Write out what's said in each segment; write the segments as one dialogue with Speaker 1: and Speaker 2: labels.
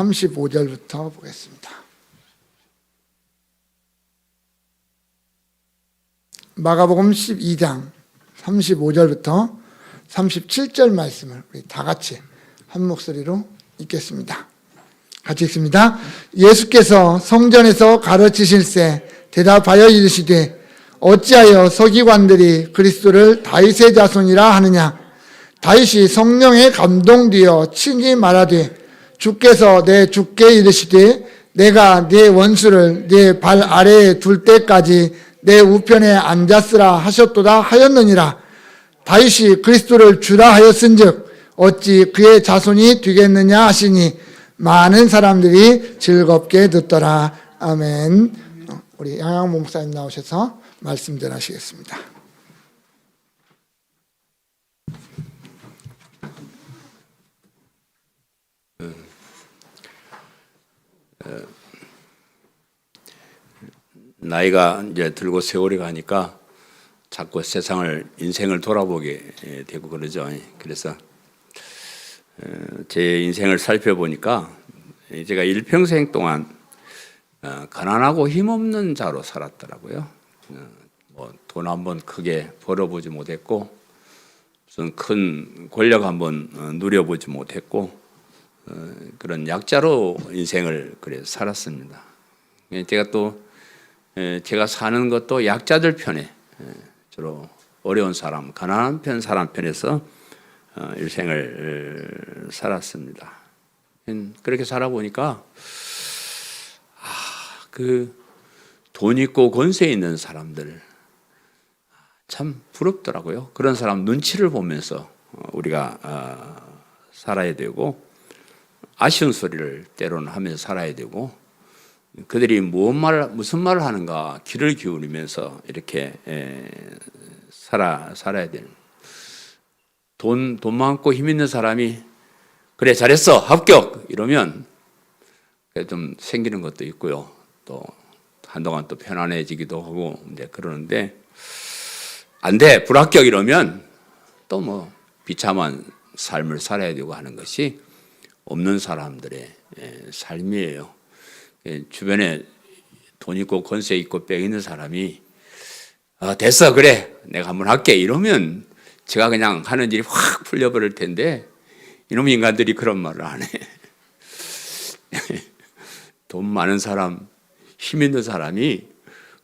Speaker 1: 35절부터 보겠습니다. 마가복음 12장 35절부터 37절 말씀을 우리 다 같이 한 목소리로 읽겠습니다. 같이 읽습니다. 예수께서 성전에서 가르치실새 대답하여 이르시되 어찌하여 서기관들이 그리스도를 다윗의 자손이라 하느냐. 다윗이 성령에 감동되어 친히 말하되 주께서 내 주께 이르시되 내가 네 원수를 네 발 아래에 둘 때까지 내 우편에 앉았으라 하셨도다 하였느니라. 다윗이 그리스도를 주라 하였은즉 어찌 그의 자손이 되겠느냐 하시니 많은 사람들이 즐겁게 듣더라. 아멘. 우리 양양 목사님 나오셔서 말씀 전하시겠습니다.
Speaker 2: 나이가 이제 들고 세월이 가니까 자꾸 인생을 돌아보게 되고 그러죠. 그래서 제 인생을 살펴보니까 제가 일평생 동안 가난하고 힘없는 자로 살았더라고요. 돈 한번 크게 벌어보지 못했고 무슨 큰 권력 한번 누려보지 못했고 그런 약자로 인생을 그래 살았습니다. 제가 사는 것도 약자들 편에 주로 어려운 사람, 가난한 사람 편에서 일생을 살았습니다. 그렇게 살아보니까 돈 있고 권세 있는 사람들 참 부럽더라고요. 그런 사람 눈치를 보면서 우리가 살아야 되고 아쉬운 소리를 때로는 하면서 살아야 되고 그들이 무슨 말을 하는가 귀를 기울이면서 이렇게 살아야 되는. 돈 많고 힘 있는 사람이 그래 잘했어 합격 이러면 좀 생기는 것도 있고요. 또 한동안 또 편안해지기도 하고 이제 그러는데 안 돼 불합격 이러면 또 뭐 비참한 삶을 살아야 되고 하는 것이 없는 사람들의 삶이에요. 주변에 돈 있고 권세 있고 빽 있는 사람이 됐어 그래 내가 한번 할게 이러면 제가 그냥 하는 일이 확 풀려버릴 텐데 이놈 인간들이 그런 말을 안 해. 돈 많은 사람 힘 있는 사람이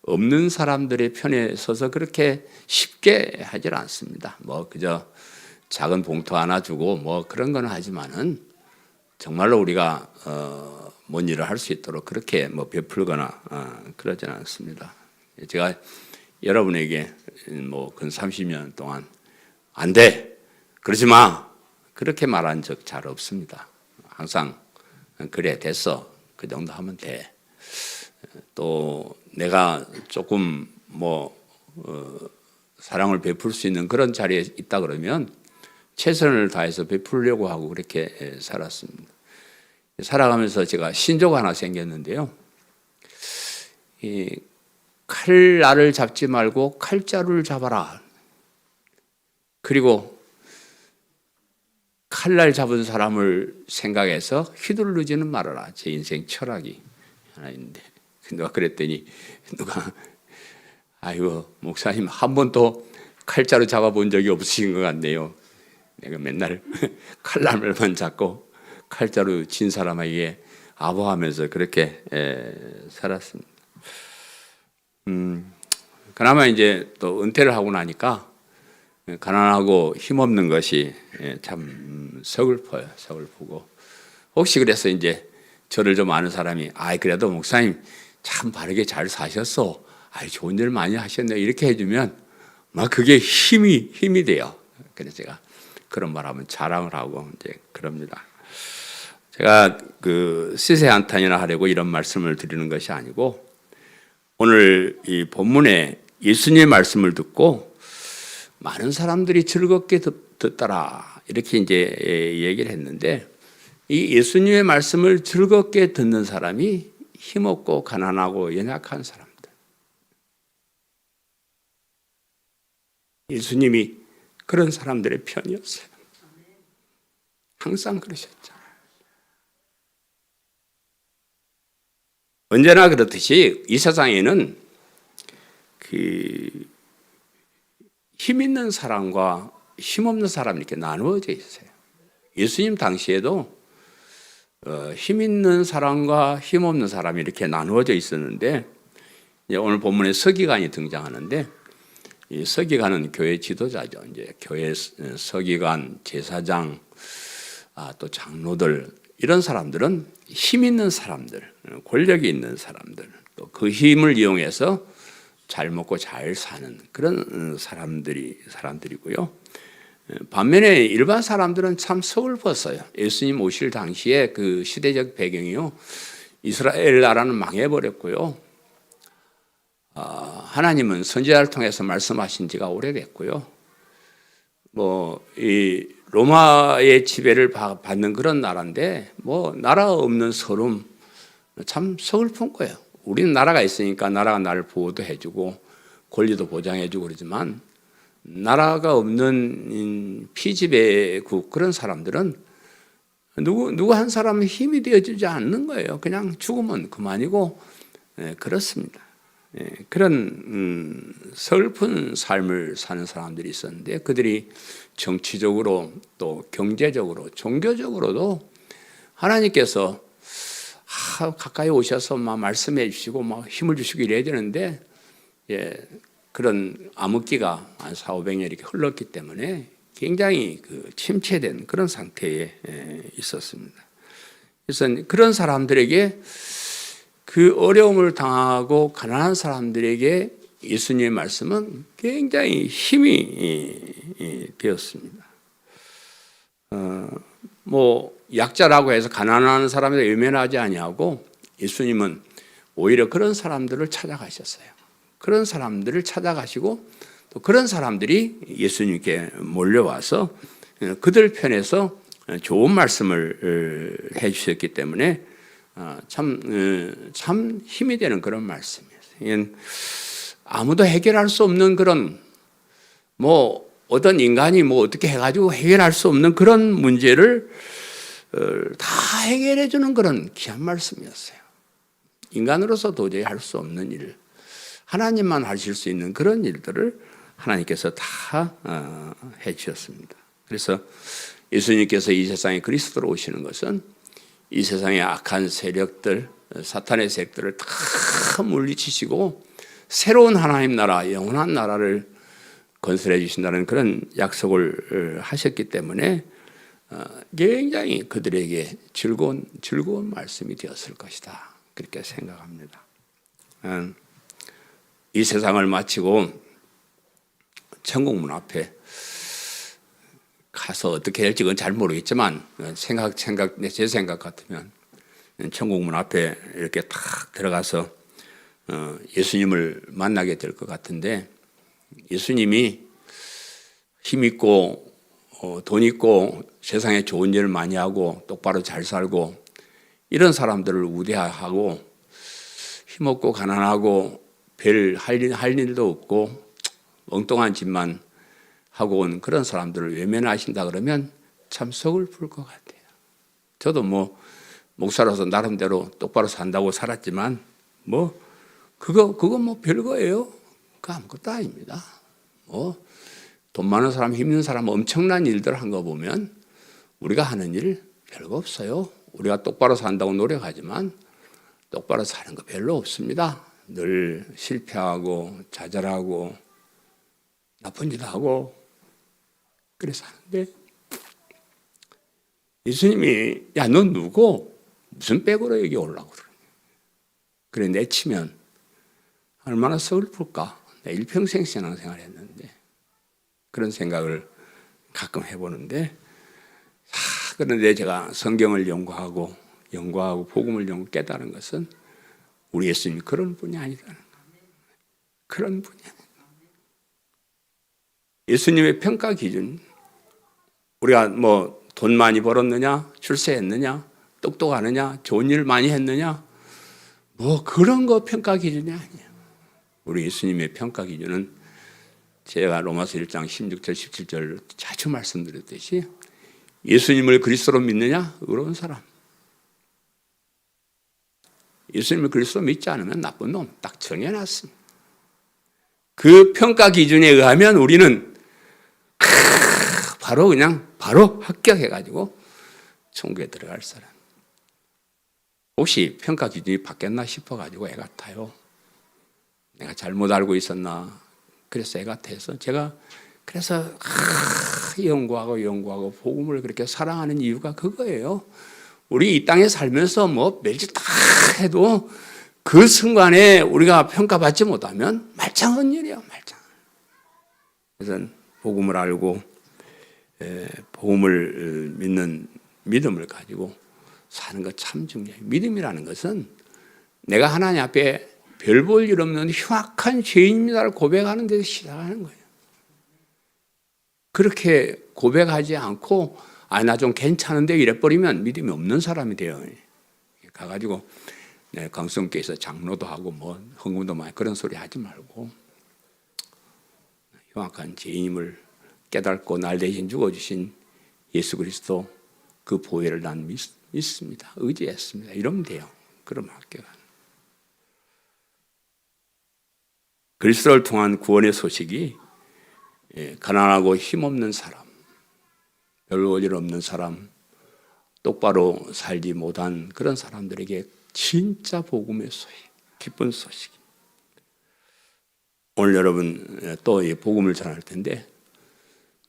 Speaker 2: 없는 사람들의 편에 서서 그렇게 쉽게 하질 않습니다. 뭐 그저 작은 봉투 하나 주고 뭐 그런 건 하지만은 정말로 우리가 뭔 일을 할 수 있도록 그렇게 뭐 베풀거나 그러지는 않습니다. 제가 여러분에게 뭐 근 30년 동안 안 돼, 그러지 마 그렇게 말한 적 잘 없습니다. 항상 그래 됐어 그 정도 하면 돼. 또 내가 조금 사랑을 베풀 수 있는 그런 자리에 있다 그러면 최선을 다해서 베풀려고 하고 그렇게 살았습니다. 살아가면서 제가 신조가 하나 생겼는데요. 칼날을 잡지 말고 칼자루를 잡아라. 그리고 칼날 잡은 사람을 생각해서 휘두르지는 말아라. 제 인생 철학이 하나 있는데 누가 그랬더니 아이고 목사님 한 번도 칼자루 잡아본 적이 없으신 것 같네요. 내가 맨날 칼날만 잡고 칼자루 친 사람에게 아부하면서 그렇게 살았습니다. 그나마 이제 또 은퇴를 하고 나니까 가난하고 힘없는 것이 참 서글퍼요. 서글프고 혹시 그래서 이제 저를 좀 아는 사람이 그래도 목사님 참 바르게 잘 사셨어. 좋은 일 많이 하셨네. 이렇게 해주면 막 그게 힘이 돼요. 그래서 제가 그런 말하면 자랑을 하고 이제 그럽니다. 제가 시세한탄이나 하려고 이런 말씀을 드리는 것이 아니고 오늘 이 본문에 예수님의 말씀을 듣고 많은 사람들이 즐겁게 듣더라 이렇게 이제 얘기를 했는데 이 예수님의 말씀을 즐겁게 듣는 사람이 힘없고 가난하고 연약한 사람들. 예수님이 그런 사람들의 편이었어요. 항상 그러셨죠. 언제나 그렇듯이 이 세상에는 그 힘 있는 사람과 힘 없는 사람이 이렇게 나누어져 있어요. 예수님 당시에도 힘 있는 사람과 힘 없는 사람이 이렇게 나누어져 있었는데, 이제 오늘 본문에 서기관이 등장하는데, 이 서기관은 교회 지도자죠. 이제 교회 서기관, 제사장, 또 장로들, 이런 사람들은 힘 있는 사람들, 권력이 있는 사람들, 또 그 힘을 이용해서 잘 먹고 잘 사는 그런 사람들이고요. 반면에 일반 사람들은 참 서글펐어요. 예수님 오실 당시에 그 시대적 배경이요, 이스라엘 나라는 망해버렸고요. 하나님은 선지자를 통해서 말씀하신 지가 오래됐고요. 이 로마의 지배를 받는 그런 나라인데, 나라 없는 서름, 참 서글픈 거예요. 우리는 나라가 있으니까 나라가 나를 보호도 해주고 권리도 보장해주고 그러지만, 나라가 없는 피지배국 그런 사람들은 누구 한 사람은 힘이 되어주지 않는 거예요. 그냥 죽으면 그만이고, 그렇습니다. 그런 슬픈 삶을 사는 사람들이 있었는데, 그들이 정치적으로 또 경제적으로 종교적으로도 하나님께서 가까이 오셔서 막 말씀해 주시고 막 힘을 주시고 이래야 되는데, 그런 암흑기가 한 400~500년 이렇게 흘렀기 때문에 굉장히 침체된 그런 상태에 있었습니다. 그래서 그런 사람들에게, 그 어려움을 당하고 가난한 사람들에게 예수님의 말씀은 굉장히 힘이 되었습니다. 약자라고 해서 가난한 사람을 외면하지 아니하고, 예수님은 오히려 그런 사람들을 찾아가셨어요. 그런 사람들을 찾아가시고, 또 그런 사람들이 예수님께 몰려와서 그들 편에서 좋은 말씀을 해주셨기 때문에 참 힘이 되는 그런 말씀이에요. 아무도 해결할 수 없는 그런, 어떤 인간이 어떻게 해가지고 해결할 수 없는 그런 문제를 다 해결해 주는 그런 귀한 말씀이었어요. 인간으로서 도저히 할 수 없는 일, 하나님만 하실 수 있는 그런 일들을 하나님께서 다 해주셨습니다. 그래서 예수님께서 이 세상에 그리스도로 오시는 것은 이 세상의 악한 세력들, 사탄의 세력들을 다 물리치시고 새로운 하나님 나라, 영원한 나라를 건설해 주신다는 그런 약속을 하셨기 때문에 굉장히 그들에게 즐거운 말씀이 되었을 것이다, 그렇게 생각합니다. 이 세상을 마치고 천국문 앞에 가서 어떻게 될지 그건 잘 모르겠지만, 제 생각 같으면 천국문 앞에 이렇게 탁 들어가서 예수님을 만나게 될 것 같은데, 예수님이 힘 있고 돈 있고 세상에 좋은 일을 많이 하고 똑바로 잘 살고 이런 사람들을 우대하고, 힘없고 가난하고 별 할 일도 없고 엉뚱한 짓만 하고 온 그런 사람들을 외면하신다 그러면 참 서글플 것 같아요. 저도 목사로서 나름대로 똑바로 산다고 살았지만 그거 별거예요. 그거 아무것도 아닙니다. 돈 많은 사람, 힘 있는 사람 엄청난 일들 한 거 보면 우리가 하는 일 별거 없어요. 우리가 똑바로 산다고 노력하지만 똑바로 사는 거 별로 없습니다. 늘 실패하고 좌절하고 나쁜 짓 하고 그래서 하는데, 예수님이 야, 너 누구? 무슨 백으로 여기 오려고 그러냐. 그래 내치면 얼마나 서글플까. 내 일평생 신앙생활 했는데 그런 생각을 가끔 해보는데, 그런데 제가 성경을 연구하고 복음을 깨달은 것은 우리 예수님이 그런 분이 아니다는 거예요. 그런 분이 아니다. 예수님의 평가 기준, 우리가 돈 많이 벌었느냐, 출세했느냐, 똑똑하느냐, 좋은 일 많이 했느냐, 그런 거 평가 기준이 아니에요. 우리 예수님의 평가 기준은 제가 로마서 1장 16절 17절 자주 말씀드렸듯이, 예수님을 그리스도로 믿느냐, 의로운 사람. 예수님을 그리스도 믿지 않으면 나쁜 놈 딱 정해놨습니다. 그 평가 기준에 의하면 우리는 바로 합격해가지고 천국에 들어갈 사람. 혹시 평가 기준이 바뀌었나 싶어가지고 애가 타요. 내가 잘못 알고 있었나. 그래서 애가 타서 제가 그래서 연구하고 복음을 그렇게 사랑하는 이유가 그거예요. 우리 이 땅에 살면서 뭐 별짓 다 해도 그 순간에 우리가 평가받지 못하면 말짱한 일이야, 말짱. 그래서 복음을 알고 복음을 믿는 믿음을 가지고 사는 것 참 중요해요. 믿음이라는 것은 내가 하나님 앞에 별 볼 일 없는 흉악한 죄인입니다를 고백하는 데서 시작하는 거예요. 그렇게 고백하지 않고 나 좀 괜찮은데 이래버리면 믿음이 없는 사람이 돼요. 가가지고 강성교에서 장로도 하고 뭐 헌금도 많이 그런 소리 하지 말고 흉악한 죄인임을 깨닫고 날 대신 죽어주신 예수 그리스도 그 보혈을 난 믿습니다. 의지했습니다. 이러면 돼요. 그럼 합격하는. 그리스도를 통한 구원의 소식이 가난하고 힘없는 사람, 별로 볼 일 없는 사람, 똑바로 살지 못한 그런 사람들에게 진짜 복음의 소식, 기쁜 소식입니다. 오늘 여러분 또 이 복음을 전할 텐데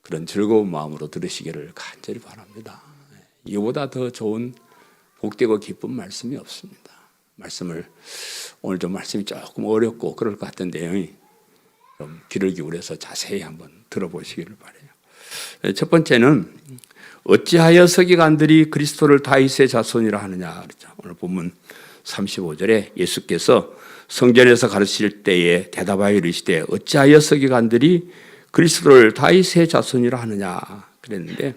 Speaker 2: 그런 즐거운 마음으로 들으시기를 간절히 바랍니다. 이보다 더 좋은 복되고 기쁜 말씀이 없습니다. 오늘 좀 말씀이 조금 어렵고 그럴 것 같은데요. 좀 귀를 기울여서 자세히 한번 들어보시기를 바라요. 첫 번째는 어찌하여 서기관들이 그리스도를 다윗의 자손이라 하느냐 그렇죠. 오늘 본문 35절에 예수께서 성전에서 가르칠 때에 대답하여 이르시되 어찌하여 서기관들이 그리스도를 다윗의 자손이라 하느냐 그랬는데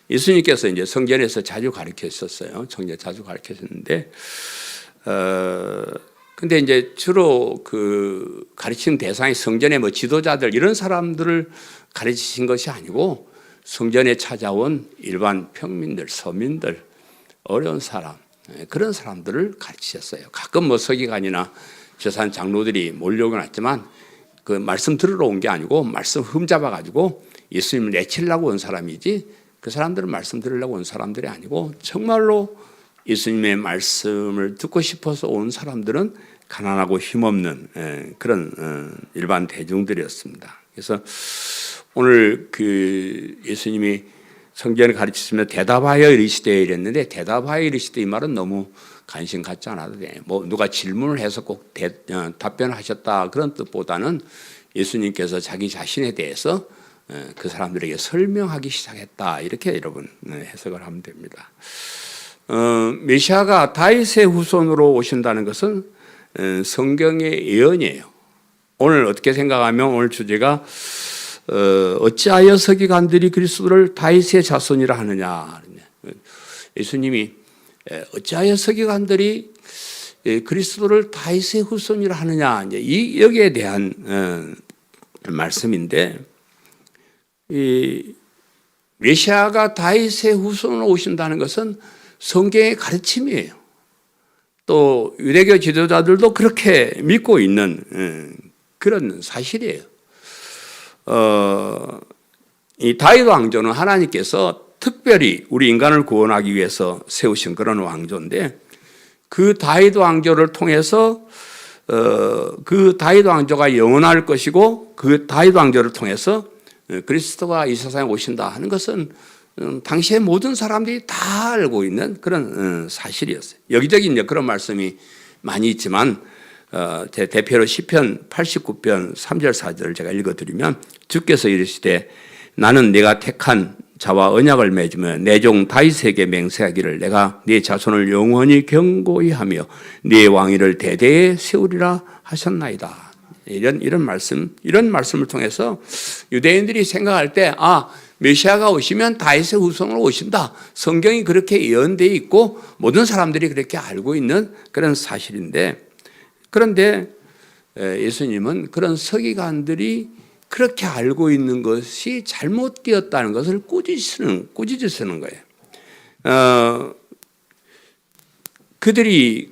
Speaker 2: 예수님께서 이제 성전에서 자주 가르쳤었어요. 성전 자주 가르쳤는데 근데 이제 주로 그 가르치는 대상이 성전의 뭐 지도자들 이런 사람들을 가르치신 것이 아니고 성전에 찾아온 일반 평민들, 서민들, 어려운 사람 그런 사람들을 가르치셨어요. 가끔 뭐 서기관이나 재산 장로들이 몰려오긴 했지만 그 말씀 들으러 온 게 아니고 말씀 흠잡아 가지고 예수님을 내치려고 온 사람이지 그 사람들은 말씀 들으려고 온 사람들이 아니고 정말로 예수님의 말씀을 듣고 싶어서 온 사람들은 가난하고 힘없는 그런 일반 대중들이었습니다. 그래서 오늘 그 예수님이 성전을 가르치시며 대답하여 이르시되 이랬는데 대답하여 이르시되 이 말은 너무 관심 갖지 않아도 돼. 뭐 누가 질문을 해서 꼭 답변하셨다 그런 뜻보다는 예수님께서 자기 자신에 대해서 그 사람들에게 설명하기 시작했다 이렇게 여러분 해석을 하면 됩니다. 메시아가 다윗의 후손으로 오신다는 것은 성경의 예언이에요. 오늘 어떻게 생각하면 오늘 주제가 어찌하여 서기관들이 그리스도를 다윗의 자손이라 하느냐. 예수님이 어찌하여 서기관들이 그리스도를 다윗의 후손이라 하느냐. 이제 여기에 대한 말씀인데 이 메시아가 다윗의 후손으로 오신다는 것은 성경의 가르침이에요. 또 유대교 지도자들도 그렇게 믿고 있는 그런 사실이에요. 이 다윗 왕조는 하나님께서 특별히 우리 인간을 구원하기 위해서 세우신 그런 왕조인데 그 다윗 왕조를 통해서 그 다윗 왕조가 영원할 것이고 그 다윗 왕조를 통해서 그리스도가 이 세상에 오신다 하는 것은 당시의 모든 사람들이 다 알고 있는 그런 사실이었어요. 여기저기 이제 그런 말씀이 많이 있지만 제 대표로 시편 89편 3절 4절을 제가 읽어드리면 주께서 이르시되 나는 네가 택한 자와 언약을 맺으며 내 종 다윗에게 맹세하기를 내가 네 자손을 영원히 경고히 하며 네 왕위를 대대에 세우리라 하셨나이다. 이런 말씀을 통해서 유대인들이 생각할 때 메시아가 오시면 다윗의 후손으로 오신다. 성경이 그렇게 예언되어 있고 모든 사람들이 그렇게 알고 있는 그런 사실인데 그런데 예수님은 그런 서기관들이 그렇게 알고 있는 것이 잘못되었다는 것을 꾸짖으시는 거예요. 그들이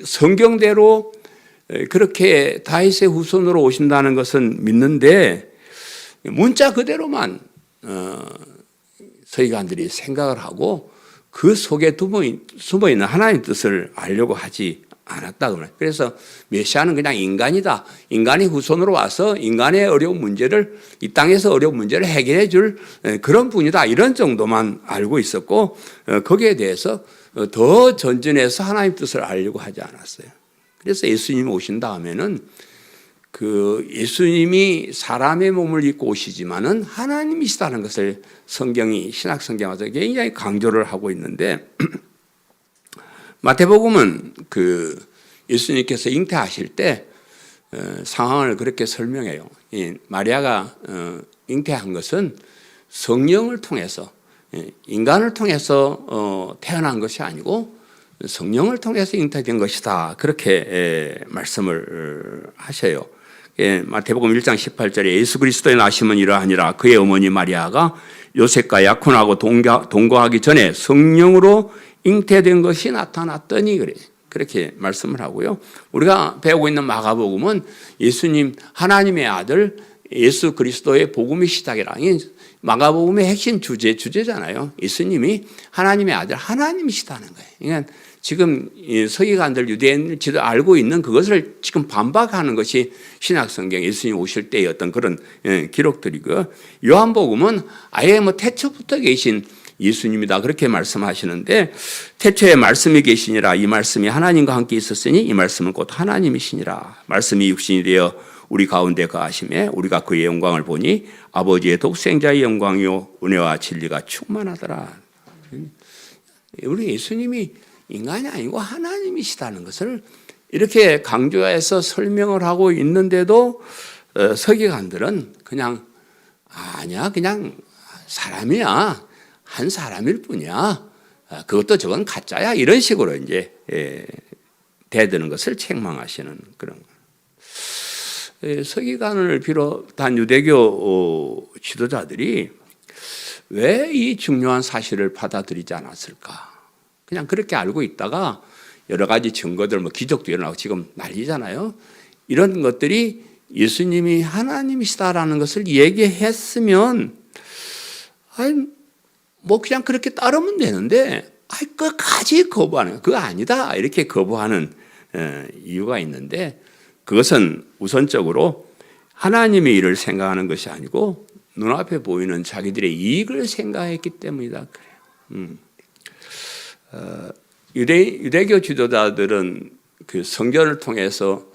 Speaker 2: 성경대로 그렇게 다윗의 후손으로 오신다는 것은 믿는데 문자 그대로만 서기관들이 생각을 하고 그 속에 숨어 있는 하나님의 뜻을 알려고 하지 않았다. 그래서 메시아는 그냥 인간이다. 인간이 후손으로 와서 인간의 어려운 문제를, 이 땅에서 어려운 문제를 해결해 줄 그런 분이다. 이런 정도만 알고 있었고 거기에 대해서 더 전진해서 하나님의 뜻을 알려고 하지 않았어요. 그래서 예수님이 오신 다음에는 그 예수님이 사람의 몸을 입고 오시지만은 하나님이시다는 것을 성경이, 신약 성경에서 굉장히 강조를 하고 있는데 마태복음은 그 예수님께서 잉태하실 때 상황을 그렇게 설명해요. 마리아가 잉태한 것은 성령을 통해서, 인간을 통해서 태어난 것이 아니고 성령을 통해서 잉태된 것이다. 그렇게 말씀을 하셔요. 마태복음 1장 18절에 예수 그리스도의 나심은 이러하니라. 그의 어머니 마리아가 요셉과 약혼하고 동거하기 전에 성령으로 잉태된 것이 나타났더니 그래. 그렇게 말씀을 하고요. 우리가 배우고 있는 마가복음은 예수님 하나님의 아들 예수 그리스도의 복음의 시작이라. 마가복음의 핵심 주제잖아요. 예수님이 하나님의 아들 하나님이시다는 거예요. 그러니까 지금 서기관들 유대인들도 알고 있는 그것을 지금 반박하는 것이 신약 성경 예수님 오실 때의 어떤 그런 기록들이고요. 요한복음은 아예 태초부터 계신 예수님이다 그렇게 말씀하시는데 태초에 말씀이 계시니라. 이 말씀이 하나님과 함께 있었으니 이 말씀은 곧 하나님이시니라. 말씀이 육신이 되어 우리 가운데 거하심에 우리가 그의 영광을 보니 아버지의 독생자의 영광이요 은혜와 진리가 충만하더라. 우리 예수님이 인간이 아니고 하나님이시다는 것을 이렇게 강조해서 설명을 하고 있는데도 서기관들은 그냥 아니야, 그냥 사람이야, 한 사람일 뿐이야, 그것도 저건 가짜야, 이런 식으로 이제 대드는 것을 책망하시는 그런 거예요. 서기관을 비롯한 유대교 지도자들이 왜 이 중요한 사실을 받아들이지 않았을까? 그냥 그렇게 알고 있다가 여러 가지 증거들, 기적도 일어나고 지금 난리잖아요. 이런 것들이 예수님이 하나님이시다라는 것을 얘기했으면, 그냥 그렇게 따르면 되는데, 끝까지 거부하는, 그거 아니다. 이렇게 거부하는 이유가 있는데, 그것은 우선적으로 하나님의 일을 생각하는 것이 아니고, 눈앞에 보이는 자기들의 이익을 생각했기 때문이다. 그래요. 유대교 지도자들은 그 성전을 통해서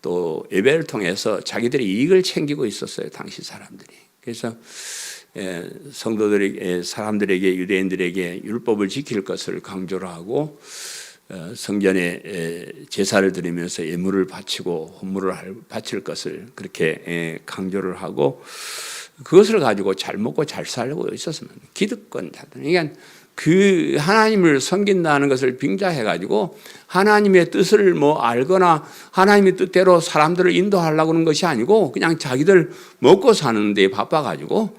Speaker 2: 또 예배를 통해서 자기들의 이익을 챙기고 있었어요, 당시 사람들이. 그래서 성도들에게, 사람들에게, 유대인들에게 율법을 지킬 것을 강조를 하고 성전에 제사를 드리면서 예물을 바치고 헌물을 바칠 것을 그렇게 강조를 하고 그것을 가지고 잘 먹고 잘 살고 있었으면 기득권 자들. 그러니까 그 하나님을 섬긴다는 것을 빙자해가지고 하나님의 뜻을 알거나 하나님의 뜻대로 사람들을 인도하려고 하는 것이 아니고 그냥 자기들 먹고 사는 데 바빠가지고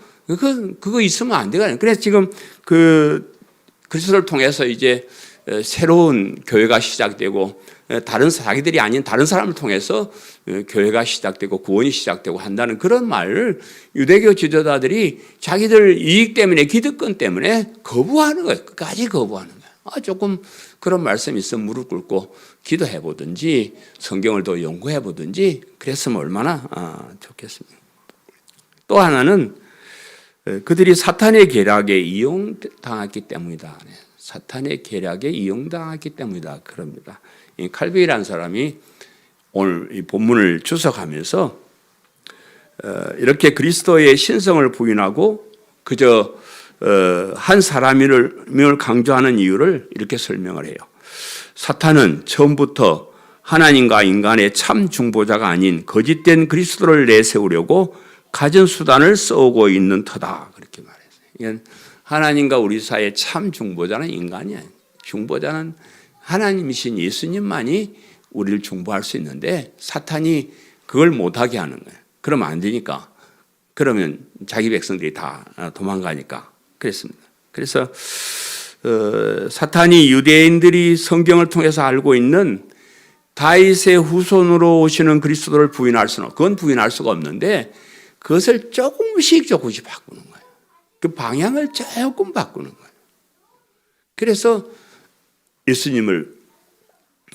Speaker 2: 그거 있으면 안 되거든요. 그래서 지금 그 그리스도를 통해서 이제 새로운 교회가 시작되고 자기들이 아닌 다른 사람을 통해서 교회가 시작되고 구원이 시작되고 한다는 그런 말을 유대교 지도자들이 자기들 이익 때문에 기득권 때문에 거부하는 거예요. 끝까지 거부하는 거예요. 조금 그런 말씀이 있으면 무릎 꿇고 기도해 보든지 성경을 더 연구해 보든지 그랬으면 얼마나 좋겠습니까. 또 하나는 그들이 사탄의 계략에 이용당했기 때문이다. 사탄의 계략에 이용당했기 때문이다. 그럽니다. 칼빈이라는 사람이 오늘 이 본문을 주석하면서 이렇게 그리스도의 신성을 부인하고 그저 한 사람임을 강조하는 이유를 이렇게 설명을 해요. 사탄은 처음부터 하나님과 인간의 참 중보자가 아닌 거짓된 그리스도를 내세우려고 가진 수단을 써오고 있는 터다. 그렇게 말했어요. 하나님과 우리 사이의 참 중보자는 인간이 아니에요. 중보자는 하나님이신 예수님만이 우리를 중보할 수 있는데 사탄이 그걸 못하게 하는 거예요. 그러면 안 되니까. 그러면 자기 백성들이 다 도망가니까. 그랬습니다. 그래서 사탄이 유대인들이 성경을 통해서 알고 있는 다윗의 후손으로 오시는 그리스도를 부인할 수는, 그건 부인할 수가 없는데 그것을 조금씩 바꾸는 거예요. 그 방향을 조금 바꾸는 거예요. 그래서 예수님을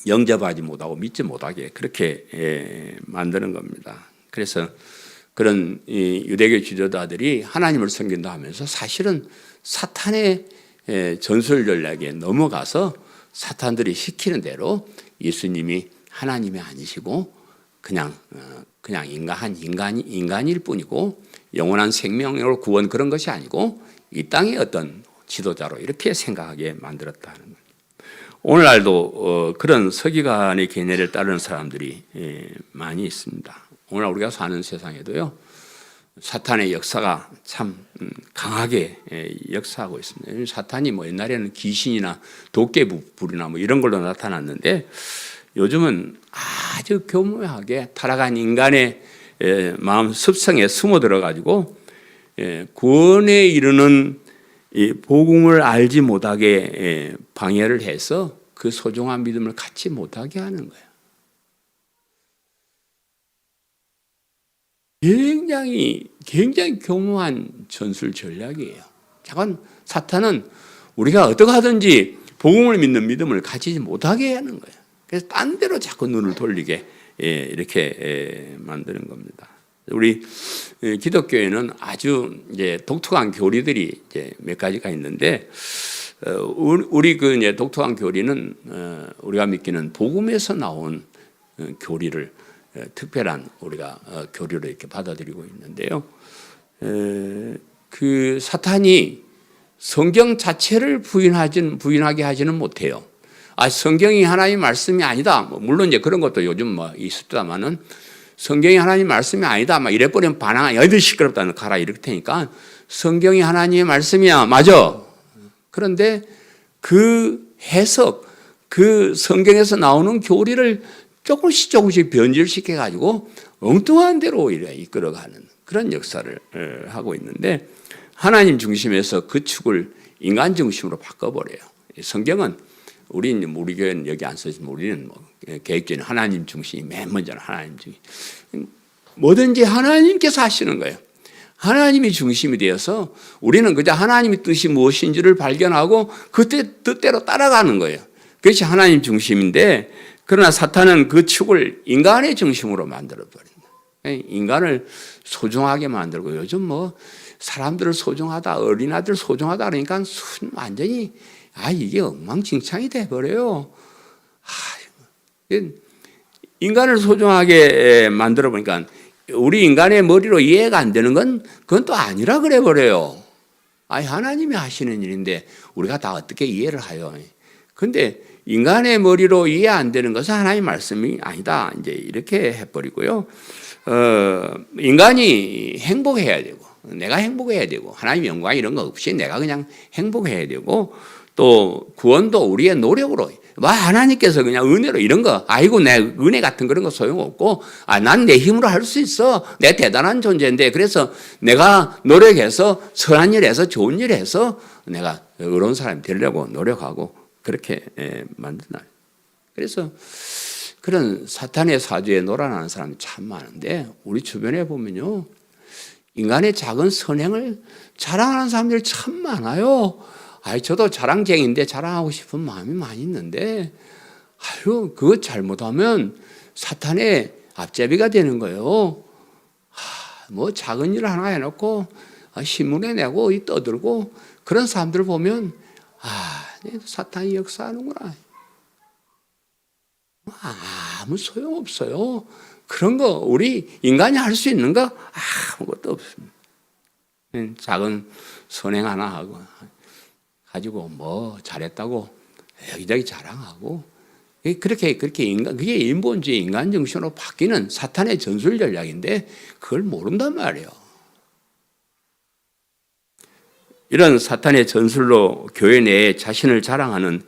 Speaker 2: 영접하지 못하고 믿지 못하게 그렇게 만드는 겁니다. 그래서 그런 유대교 지도자들이 하나님을 섬긴다 하면서 사실은 사탄의 전술 전략에 넘어가서 사탄들이 시키는 대로 예수님이 하나님이 아니시고 그냥 인간일 뿐이고 영원한 생명으로 구원 그런 것이 아니고 이 땅의 어떤 지도자로 이렇게 생각하게 만들었다는 거예요. 오늘날도 그런 서기관의 계례를 따르는 사람들이 많이 있습니다. 오늘 우리가 사는 세상에도요, 사탄의 역사가 참 강하게 역사하고 있습니다. 사탄이 뭐 옛날에는 귀신이나 도깨비불이나 뭐 이런 걸로 나타났는데 요즘은 아주 교묘하게 타락한 인간의 마음 습성에 숨어 들어가지고 구원에 이르는 이 복음을 알지 못하게 방해를 해서 그 소중한 믿음을 갖지 못하게 하는 거예요. 굉장히 교묘한 전술 전략이에요. 잠깐 사탄은 우리가 어떻게 하든지 복음을 믿는 믿음을 가지지 못하게 하는 거예요. 그래서 딴 데로 자꾸 눈을 돌리게 이렇게 만드는 겁니다. 우리 기독교에는 아주 이제 독특한 교리들이 이제 몇 가지가 있는데 우리 그 이제 독특한 교리는 우리가 믿기는 복음에서 나온 교리를 특별한 우리가 교리로 이렇게 받아들이고 있는데요. 그 사탄이 성경 자체를 부인하게 하지는 못해요. 성경이 하나님의 말씀이 아니다. 물론 이제 그런 것도 요즘 뭐 있었다마는 성경이 하나님 말씀이 아니다. 막 이래버리면 반항, 여기들 시끄럽다. 가라. 이럴 테니까 성경이 하나님의 말씀이야. 맞아. 그런데 그 해석, 그 성경에서 나오는 교리를 조금씩 변질시켜가지고 엉뚱한 대로 오히려 이끌어가는 그런 역사를 하고 있는데 하나님 중심에서 그 축을 인간 중심으로 바꿔버려요. 성경은 우리 교회는 여기 안 써있지만 우리는 계획적인 하나님 중심이 맨 먼저는 하나님 중심. 뭐든지 하나님께서 하시는 거예요. 하나님이 중심이 되어서 우리는 그저 하나님의 뜻이 무엇인지를 발견하고 그때 뜻대로 따라가는 거예요. 그것이 하나님 중심인데 그러나 사탄은 그 축을 인간의 중심으로 만들어버린다. 인간을 소중하게 만들고 요즘 뭐 사람들을 소중하다, 어린아이들 소중하다 그러니까 완전히 이게 엉망진창이 돼버려요. 인간을 소중하게 만들어 보니까 우리 인간의 머리로 이해가 안 되는 건 그건 또 아니라 그래 버려요. 하나님이 하시는 일인데 우리가 다 어떻게 이해를 해요? 근데 인간의 머리로 이해 안 되는 것은 하나님의 말씀이 아니다. 이제 이렇게 해버리고요. 인간이 행복해야 되고, 내가 행복해야 되고, 하나님의 영광 이런 거 없이 내가 그냥 행복해야 되고, 또 구원도 우리의 노력으로, 하나님께서 그냥 은혜로 이런 거, 내 은혜 같은 그런 거 소용없고, 난 내 힘으로 할 수 있어. 내 대단한 존재인데, 그래서 내가 노력해서 선한 일 해서 좋은 일 해서 내가 의로운 사람이 되려고 노력하고, 그렇게 만든다. 그래서 그런 사탄의 사주에 놀아나는 사람이 참 많은데 우리 주변에 보면요, 인간의 작은 선행을 자랑하는 사람들이 참 많아요. 저도 자랑쟁이인데 자랑하고 싶은 마음이 많이 있는데 그거 잘못하면 사탄의 앞제비가 되는 거예요. 뭐 작은 일을 하나 해놓고 신문에 내고 떠들고 그런 사람들을 보면 사탄이 역사하는구나. 아무 소용없어요. 그런 거 우리 인간이 할 수 있는 거 아무것도 없습니다. 작은 선행 하나 하고 가지고 뭐 잘했다고 여기저기 자랑하고 그렇게 그게 인본주의 인간 정신으로 바뀌는 사탄의 전술 전략인데 그걸 모른단 말이에요. 이런 사탄의 전술로 교회 내에 자신을 자랑하는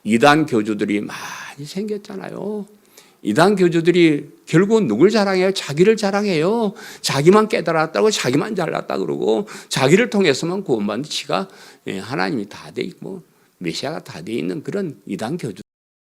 Speaker 2: 이단 교주들이 많이 생겼잖아요. 이단 교주들이 결국 누굴 자랑해요? 자기를 자랑해요. 자기만 깨달았다고 자기만 잘났다 그러고 자기를 통해서만 구원받는 지가 하나님이 다 돼 있고 메시아가 다 돼 있는 그런 이단 교주